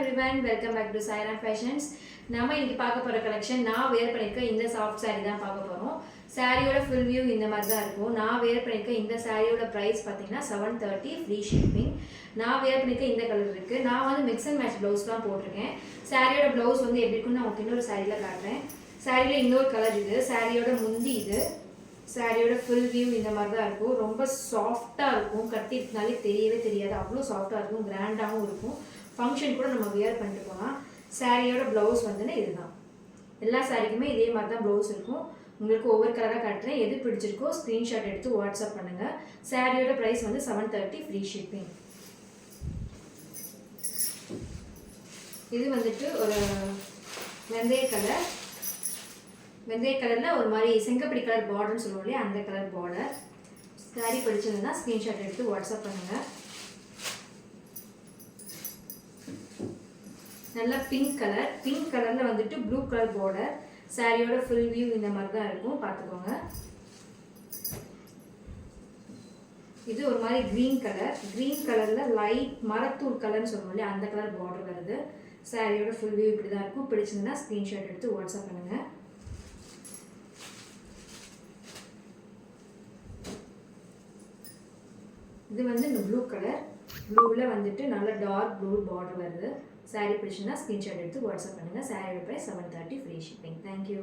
everyone, welcome back to Sairam Fashions. நாம இன்னைக்கு பார்க்க போற கலெக்ஷன் நான் வேர் பண்ணிருக்க இந்த சாஃப்ட் saree தான் பார்க்க போறோம். சாரியோட full view இந்த மாதிரி தான் இருக்கும். நான் வேர் பண்ணிருக்க இந்த சாரியோட பிரைஸ் பாத்தீங்கன்னா 730 free shipping. நான் வேர் பண்ணிருக்க இந்த கலர் இருக்கு. நான் வந்து mix and match blouse தான் போட்டுருக்கேன். சாரியோட blouse வந்து எப்படி இருக்குன்னு நான் உங்களுக்கு இன்னொரு சாரியில காட்டுறேன். சாரியில இன்னொரு கலர் இது. சாரியோட முந்தி இது. சாரியோட full view இந்த மாதிரி தான் இருக்கும். ரொம்ப சாஃப்ட்டா இருக்கும். கட்டினாலே தெரியவே தெரியாது. அவ்வளோ சாஃப்ட்டா இருக்கும். கிராண்டாவும் இருக்கும். ஃபங்க்ஷன் கூட நம்ம வியர் பண்ணிட்டு போகலாம். சாரியோட ப்ளவுஸ் வந்துன்னா இதுதான். எல்லா சாரிக்குமே இதே மாதிரி தான் ப்ளவுஸ் இருக்கும். உங்களுக்கு ஒவ்வொரு கலராக காட்டுறேன். எது பிடிச்சிருக்கோ ஸ்க்ரீன்ஷாட் எடுத்து வாட்ஸ்அப் பண்ணுங்கள். சாரியோட ப்ரைஸ் வந்து 730 ஃப்ரீ ஷிப்பிங். இது வந்துட்டு ஒரு வெந்தய கலர். வெந்தய கலரில் ஒரு மாதிரி செங்கப்படி கலர் பார்டர்னு சொல்லுவோம் இல்லையா, அந்த கலர் பார்டர். சாரி பிடிச்சிருந்தா ஸ்க்ரீன்ஷாட் எடுத்து வாட்ஸ்அப் பண்ணுங்கள். நல்ல பிங்க் கலர். பிங்க் கலரில் வந்துட்டு ப்ளூ கலர் பார்டர். சாரியோட ஃபுல் வியூ இந்த மாதிரி தான் இருக்கும், பார்த்துக்கோங்க. இது ஒரு மாதிரி க்ரீன் கலர். க்ரீன் கலரில் லைட் மரத்தூள் கலர்னு சொல்லுவோம் இல்லையா, அந்த கலர் பார்டர் வருது. சாரியோட ஃபுல் வியூ இப்படி தான் இருக்கும். பிடிச்சிருந்தா ஸ்க்ரீன்ஷாட் எடுத்து வாட்ஸ்அப் பண்ணுங்கள். இது வந்து இந்த ப்ளூ கலர். ப்ளூவில் வந்துட்டு நல்ல டார்க் ப்ளூ பார்டர் வருது. சாரி பிடிச்சுன்னா ஸ்க்ரீன்ஷாட் எடுத்து வாட்ஸ்அப் பண்ணுங்கள். சாரியோட ப்ரைஸ் 730 ஃப்ரீ ஷிப்பிங். தேங்க்யூ.